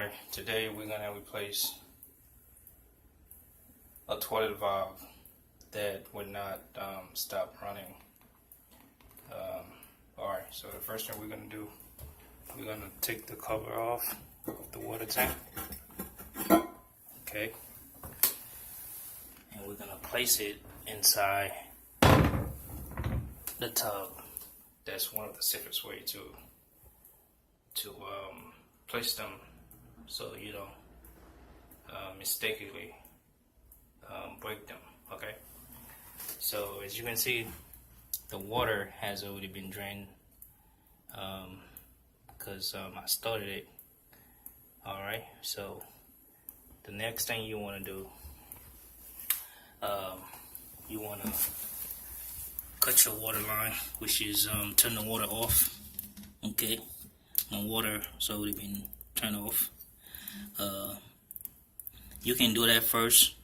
Alright, today we're gonna replace a toilet valve that would not stop running. Alright, so the first thing we're gonna do, we're gonna take the cover off of the water tank. Okay. And we're gonna place it inside the tub. That's one of the safest way to place them so you don't mistakenly break them. Okay, so as you can see, the water has already been drained because I started it. Alright, so the next thing you want to do, you want to cut your water line, which is turn the water off. Okay, the water has already been turned off. You can do that first,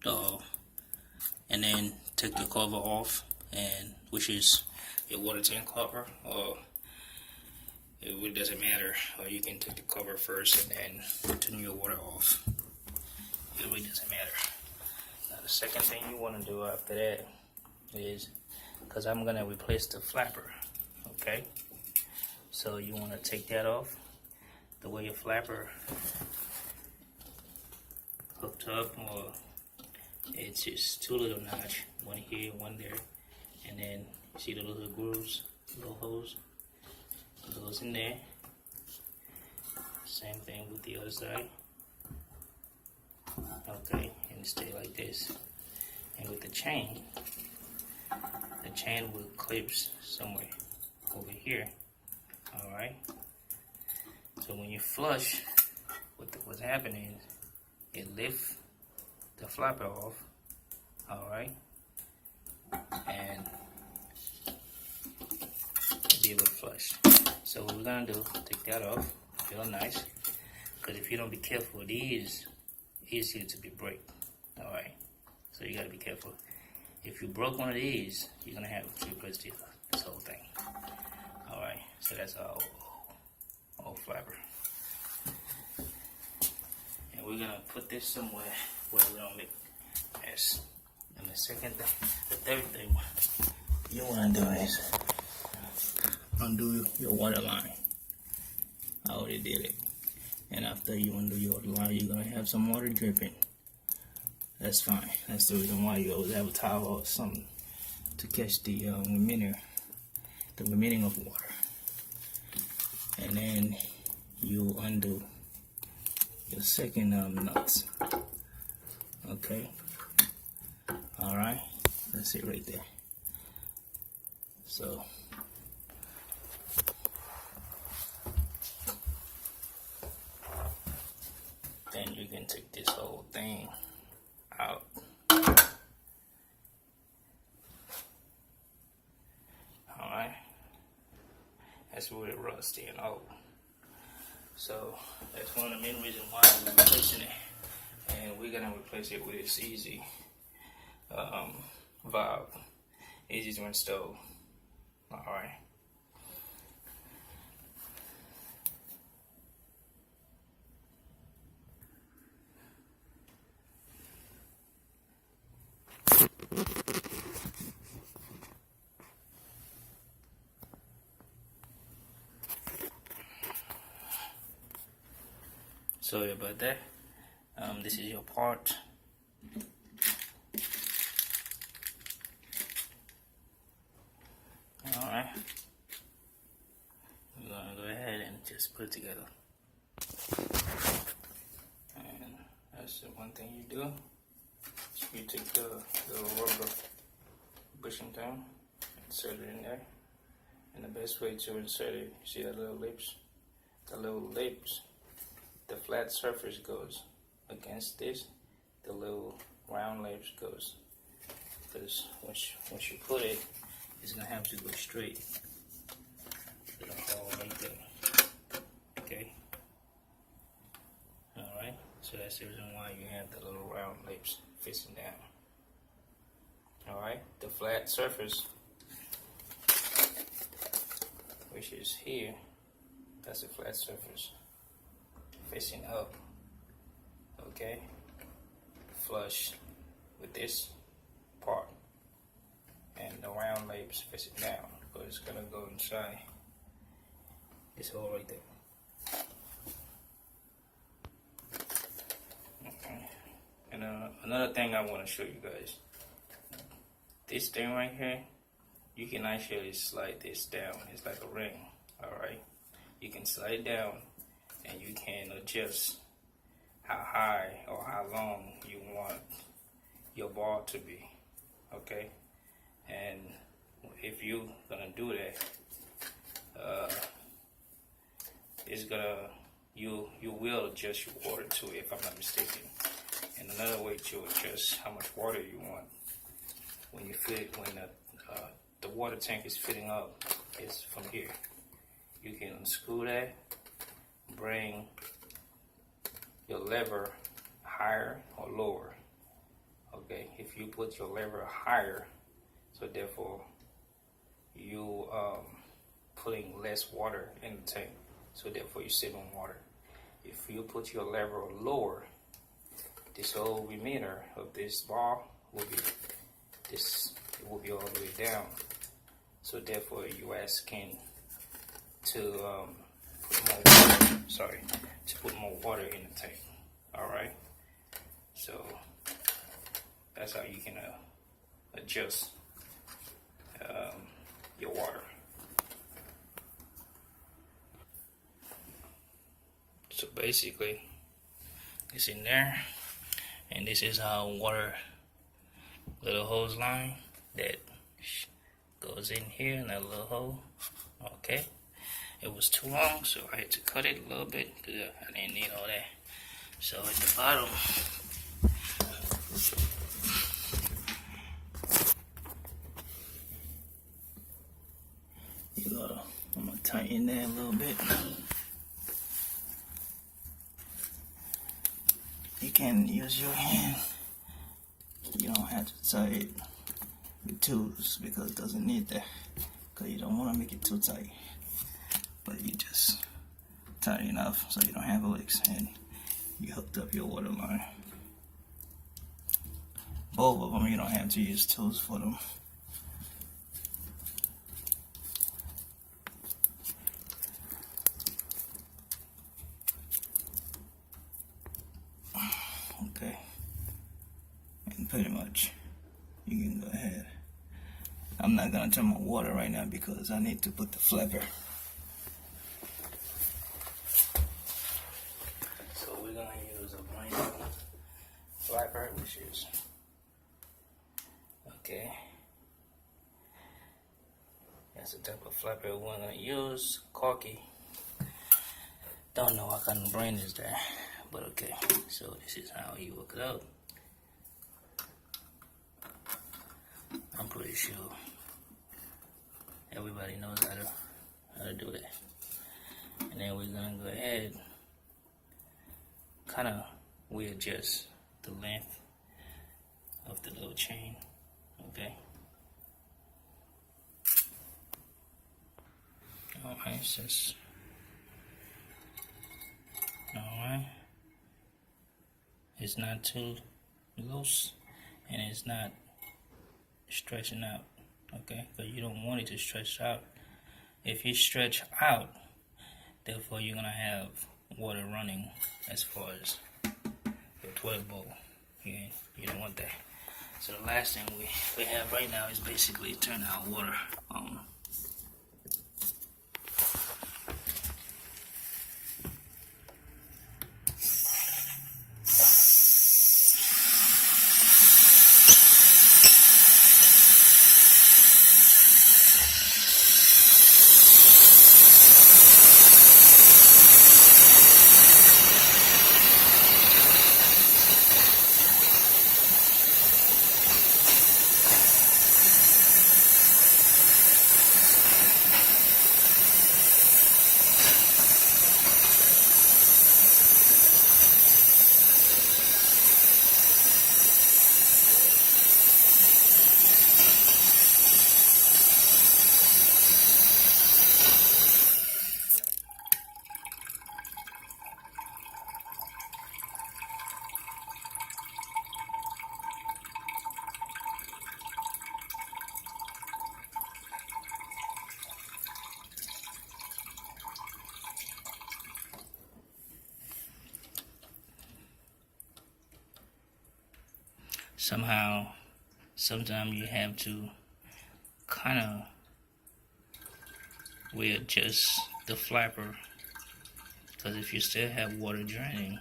and then take the cover off, and which is your water tank cover, or it really doesn't matter. Or you can take the cover first and then turn your water off. It really doesn't matter. Now the second thing you want to do after that is, because I'm gonna replace the flapper. Okay, so you want to take that off. The way your flapper hooked up, or it's just two little notch, one here, one there, and then see the little grooves, little holes, goes in there. Same thing with the other side. Okay, and stay like this. And with the chain will clips somewhere over here. All right. So when you flush, what's happening is it lifts the flapper off. All right, and be able to flush. So what we're gonna do, take that off, feel nice, because if you don't be careful, these easy to be break. All right, so you gotta be careful. If you broke one of these, you're gonna have to replace this whole thing. All right, so that's our old flapper, and we're gonna put this somewhere where we don't make a mess. And the third thing you wanna do is undo your water line. I already did it. And after you undo your water line, you're gonna have some water dripping. That's fine. That's the reason why you always have a towel or something to catch the remaining of water. And then you undo your second nuts. Okay. All right. That's it right there. So then you can take this whole thing out. Alright. That's really rusty and old. So that's one of the main reasons why we're replacing it. And we're gonna replace it with this easy valve. Easy to install. Alright. Sorry about that. This is your part. Alright. We're gonna go ahead and just put it together. And that's the one thing you do. You take the rubber bushing down, insert it in there. And the best way to insert it, you see the little lips? The little lips, the flat surface goes against this, the little round lips goes. Because once you put it, it's gonna have to go straight to the hole right there. Okay? Alright, so that's the reason why you have the little round lips facing down. Alright, the flat surface, which is here, that's a flat surface, facing up. Okay, flush with this part, and the round labs facing down, but it's gonna go inside this hole right there. Okay, and another thing I want to show you guys, this thing right here, you can actually slide this down. It's like a ring. All right, you can slide it down, and you can adjust how high or how long you want your ball to be. Okay, and if you gonna do that, it's gonna you will adjust your water to it, if I'm not mistaken. And another way to adjust how much water you want when you fit when the water tank is filling up is from here. You can unscrew that, bring your lever higher or lower. Okay, if you put your lever higher, so therefore you putting less water in the tank, so therefore you save on water. If you put your lever lower, this whole remainder of this ball will be this. It will be all the way down. So therefore you asking to put more water. Sorry, to put more water in the tank. All right. So that's how you can adjust your water. So basically, it's in there, and this is how water little hose line that goes in here in that little hole. Okay, it was too long, so I had to cut it a little bit because I didn't need all that. So at the bottom, I'm gonna tighten that a little bit. You can use your hand. You don't have to tie it with tools because it doesn't need that. Because you don't want to make it too tight. But you just tight enough so you don't have leaks and you hooked up your water line. Both of them, you don't have to use tools for them. Okay, and pretty much you can go ahead. I'm not gonna turn my water right now because I need to put the flapper. So we're gonna use a brand new flapper, which is okay. That's the type of flapper we're gonna use. Corky. Don't know what kind of brand is that. But okay, so this is how you hook it up. I'm pretty sure everybody knows how to do that. And then we're gonna go ahead, kind of readjust the length of the little chain. Okay. Alright, sis. Alright. It's not too loose and it's not stretching out, okay? Because you don't want it to stretch out. If you stretch out, therefore you're gonna have water running as far as your toilet bowl. You don't want that. So the last thing we have right now is basically turn our water on. sometimes you have to kind of readjust the flapper, because if you still have water draining,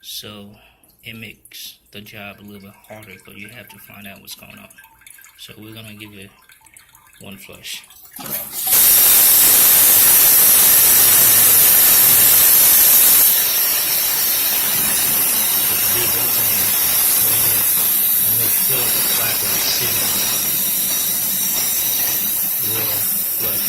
so it makes the job a little bit harder, but you have to find out what's going on. So we're gonna give it one flush. And make sure the flapper is sitting real flush.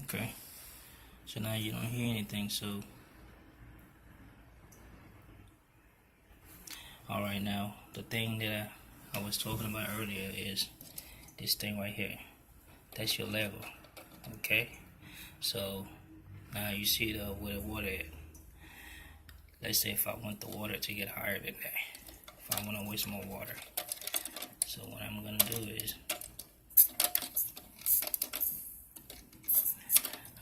Okay, so now you don't hear anything, so alright, now the thing that I was talking about earlier is this thing right here. That's your level. Okay, so now you see where the water is. Let's say if I want the water to get higher than that, if I want to waste more water, so what I'm gonna do is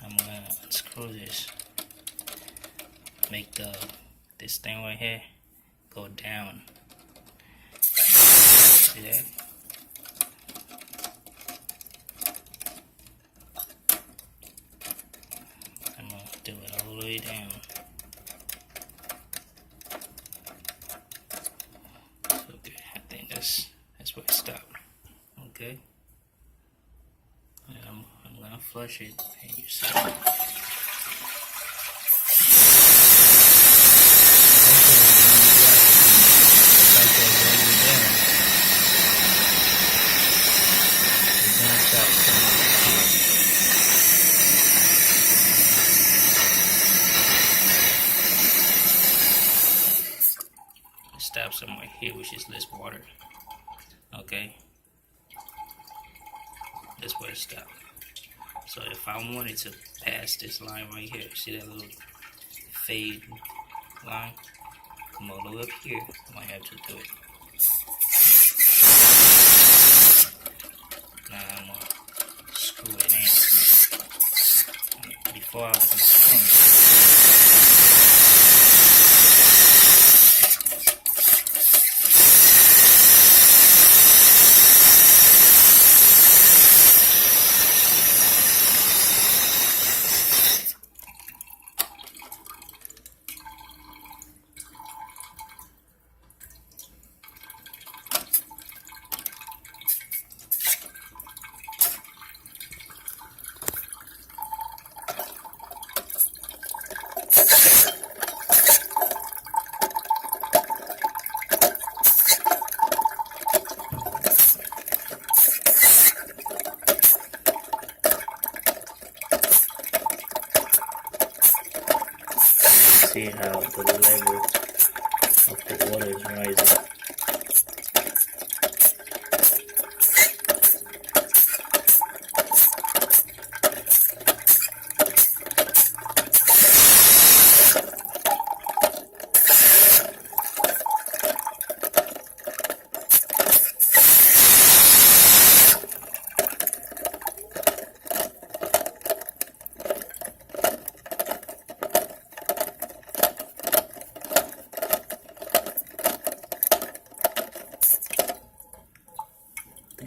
I'm gonna unscrew this, make this thing right here go down. See that? I'm gonna do it all the way down. Okay, I think that's where it stopped. Okay. And I'm gonna flush it, and you see. Stop somewhere here, which is less water. Okay, that's where it stopped. So if I wanted to pass this line right here, see that little fade line? Come all the way up here, I might have to do it. Now I'm gonna screw it in. Before I was screwing it. See how the level of the water is rising.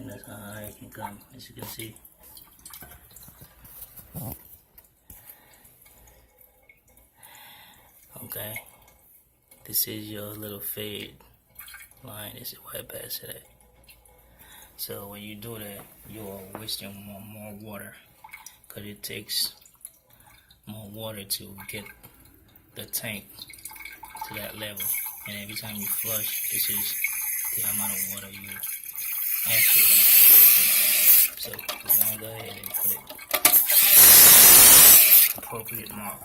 That's how high it can come, as you can see. Okay, this is your little fade line. This is why I pass it at. So when you do that, you're wasting more water, because it takes more water to get the tank to that level. And every time you flush, this is the amount of water you actually wasting. So we're gonna go ahead and put it appropriate mark.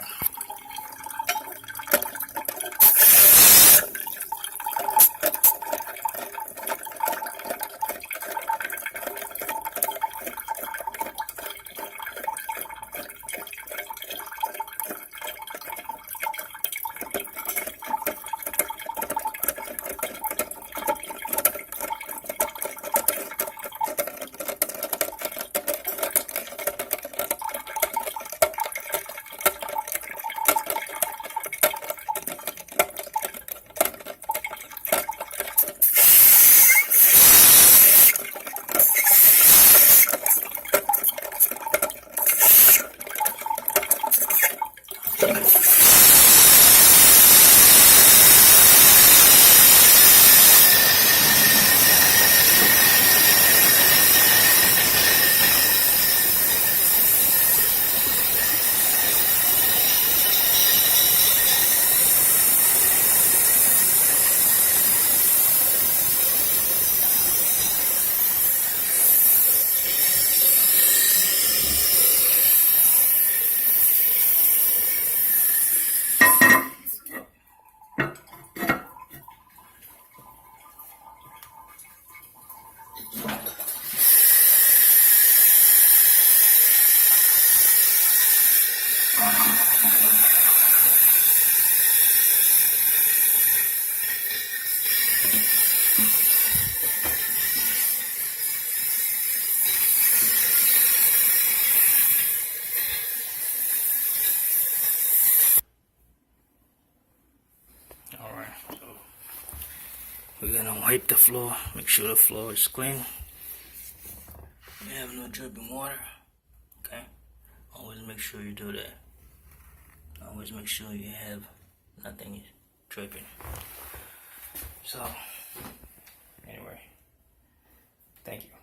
We're gonna wipe the floor, make sure the floor is clean. We have no dripping water. Okay? Always make sure you do that. Always make sure you have nothing dripping. So, anyway, thank you.